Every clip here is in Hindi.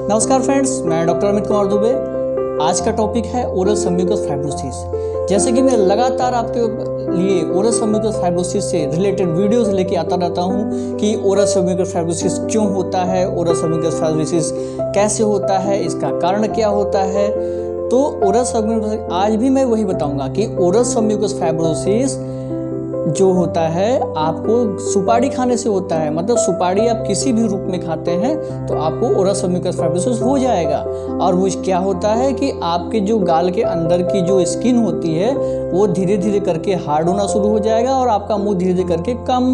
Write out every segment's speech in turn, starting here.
नमस्कार फ्रेंड्स, मैं डॉक्टर अमित कुमार दुबे। आज का टॉपिक है ओरल सबम्यूकस फाइब्रोसिस। जैसे कि मैं लगातार आपके लिए ओरल सबम्यूकस फाइब्रोसिस से रिलेटेड वीडियोस लेके आता रहता हूं कि ओरल सबम्यूकस फाइब्रोसिस क्यों होता है, ओरल सबम्यूकस फाइब्रोसिस कैसे होता है, इसका कारण क्या होता है। तो ओरल सबम्यूकस आज भी मैं वही बताऊंगा कि ओरल सबम्यूकस फाइब्रोसिस जो होता है आपको सुपारी खाने से होता है। मतलब सुपारी आप किसी भी रूप में खाते हैं तो आपको ओरल सबम्यूकस फाइब्रोसिस हो जाएगा। और वो क्या होता है कि आपके जो गाल के अंदर की जो स्किन होती है वो धीरे धीरे करके हार्ड होना शुरू हो जाएगा और आपका मुंह धीरे धीरे करके कम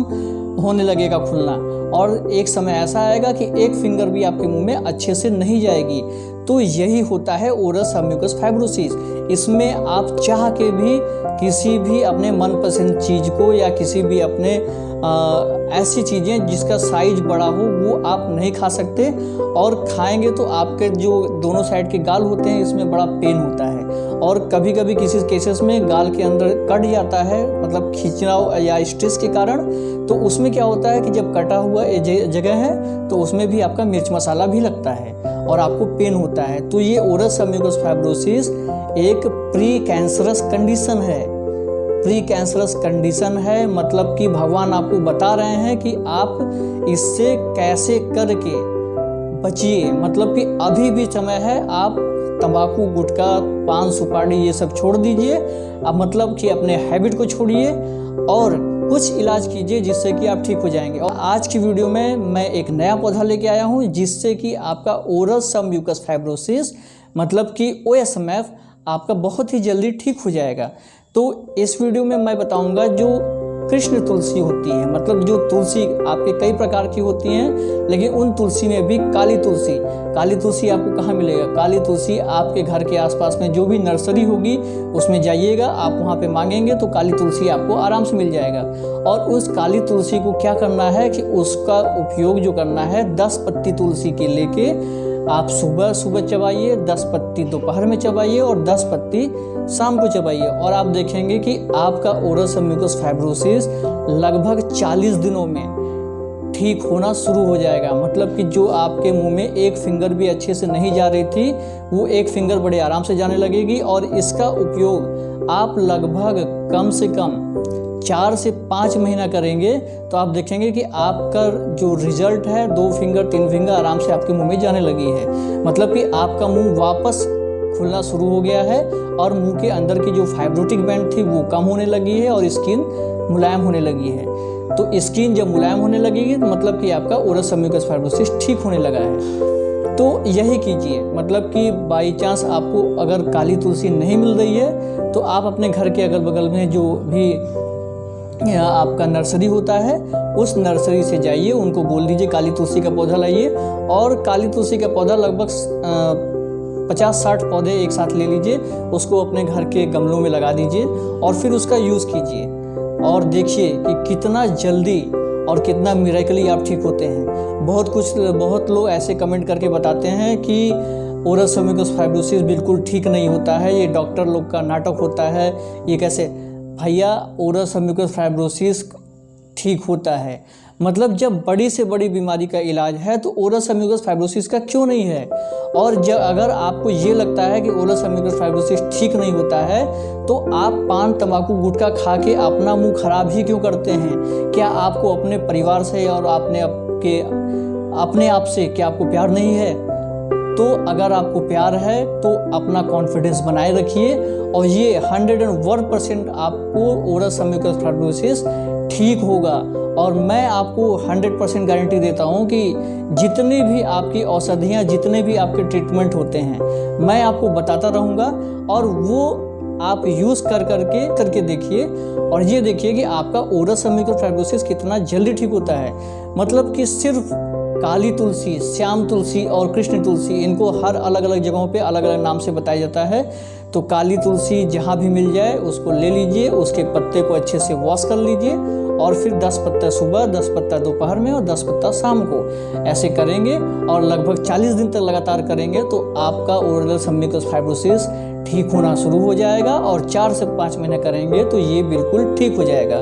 होने लगेगा खुलना। और एक समय ऐसा आएगा कि एक फिंगर भी आपके मुंह में अच्छे से नहीं जाएगी। तो यही होता है ओरल सबम्यूकस फाइब्रोसिस। इसमें आप चाह के भी किसी भी अपने मनपसंद चीज़ को या किसी भी अपने ऐसी चीज़ें जिसका साइज बड़ा हो वो आप नहीं खा सकते। और खाएंगे तो आपके जो दोनों साइड के गाल होते हैं इसमें बड़ा पेन होता है। और कभी कभी किसी केसेस में गाल के अंदर कट जाता है, मतलब खींचना या स्ट्रेस के कारण। तो उसमें क्या होता है कि जब कटा हुआ जगह है तो उसमें भी आपका मिर्च मसाला भी लगता है और आपको पेन होता है। तो ये ओरल सबम्यूकस फाइब्रोसिस एक प्री कैंसरस कंडीशन है। प्री कैंसरस कंडीशन है मतलब कि भगवान आपको बता रहे हैं कि आप इससे कैसे करके बचिए। मतलब कि अभी भी समय है, आप तंबाकू, गुटखा, पान, सुपारी ये सब छोड़ दीजिए। अब मतलब कि अपने हैबिट को छोड़िए और कुछ इलाज कीजिए जिससे कि आप ठीक हो जाएंगे। और आज की वीडियो में मैं एक नया पौधा लेके आया हूँ जिससे कि आपका ओरल सबम्यूकस फाइब्रोसिस मतलब कि OSMF आपका बहुत ही जल्दी ठीक हो जाएगा। तो इस वीडियो में मैं बताऊंगा जो कृष्ण तुलसी होती है, मतलब जो तुलसी आपके कई प्रकार की होती हैं, लेकिन उन तुलसी में भी काली तुलसी आपको कहाँ मिलेगा। काली तुलसी आपके घर के आसपास में जो भी नर्सरी होगी उसमें जाइएगा, आप वहाँ पे मांगेंगे तो काली तुलसी आपको आराम से मिल जाएगा। और उस काली तुलसी को क्या करना है कि उसका उपयोग जो करना है 10 पत्ती तुलसी के लेके आप सुबह सुबह चबाइए, 10 पत्ती दोपहर में चबाइए और 10 पत्ती शाम को चबाइए। और आप देखेंगे कि आपका ओरल सबम्यूकस फाइब्रोसिस लगभग 40 दिनों में ठीक होना शुरू हो जाएगा। मतलब कि जो आपके मुंह में एक फिंगर भी अच्छे से नहीं जा रही थी वो एक फिंगर बड़े आराम से जाने लगेगी। और इसका उपयोग आप लगभग कम से कम 4 से 5 महीना करेंगे तो आप देखेंगे कि आपका जो रिजल्ट है 2 फिंगर 3 फिंगर आराम से आपके मुंह में जाने लगी है। मतलब कि आपका मुंह वापस खुलना शुरू हो गया है और मुंह के अंदर की जो फाइब्रोटिक बैंड थी वो कम होने लगी है और स्किन मुलायम होने लगी है। तो स्किन जब मुलायम होने लगेगी तो मतलब कि आपका ओरल सबम्यूकस फाइब्रोसिस ठीक होने लगा है। तो यही कीजिए। मतलब कि बाई चांस आपको अगर काली तुलसी नहीं मिल रही है तो आप अपने घर के अगल बगल में जो भी आपका नर्सरी होता है उस नर्सरी से जाइए, उनको बोल दीजिए काली तुलसी का पौधा लाइए। और काली तुलसी का पौधा लगभग 50-60 पौधे एक साथ ले लीजिए, उसको अपने घर के गमलों में लगा दीजिए और फिर उसका यूज़ कीजिए। और देखिए कि कितना जल्दी और कितना मिरेकली आप ठीक होते हैं। बहुत लोग ऐसे कमेंट करके बताते हैं कि ओरल सबम्यूकस फाइब्रोसिस बिल्कुल ठीक नहीं होता है, ये डॉक्टर लोग का नाटक होता है, ये कैसे। भैया ओरल सबम्यूकस फाइब्रोसिस ठीक होता है। मतलब जब बड़ी से बड़ी बीमारी का इलाज है तो ओरल सबम्यूकस फाइब्रोसिस का क्यों नहीं है। और जब अगर आपको ये लगता है कि ओरल सबम्यूकस फाइब्रोसिस ठीक नहीं होता है तो आप पान, तंबाकू, गुटखा खा के अपना मुंह खराब ही क्यों करते हैं। क्या आपको अपने परिवार से और अपने आप से क्या आपको प्यार नहीं है। तो अगर आपको प्यार है तो अपना कॉन्फिडेंस बनाए रखिए और ये 101% आपको ओरल सबम्यूकस फाइब्रोसिस ठीक होगा। और मैं आपको 100% गारंटी देता हूँ कि जितनी भी आपकी औषधियाँ, जितने भी आपके ट्रीटमेंट होते हैं मैं आपको बताता रहूँगा और वो आप यूज़ करके देखिए और ये देखिए कि आपका ओरल सबम्यूकस फाइब्रोसिस कितना जल्दी ठीक होता है। मतलब कि सिर्फ काली तुलसी, श्याम तुलसी और कृष्ण तुलसी, इनको हर अलग अलग जगहों पे अलग अलग नाम से बताया जाता है। तो काली तुलसी जहाँ भी मिल जाए उसको ले लीजिए, उसके पत्ते को अच्छे से वॉश कर लीजिए और फिर 10 पत्ता सुबह, 10 पत्ता दोपहर में और 10 पत्ता शाम को ऐसे करेंगे और लगभग 40 दिन तक लगातार करेंगे तो आपका ओरल सबम्यूकस फाइब्रोसिस ठीक होना शुरू हो जाएगा। और 4 से 5 महीने करेंगे तो ये बिल्कुल ठीक हो जाएगा।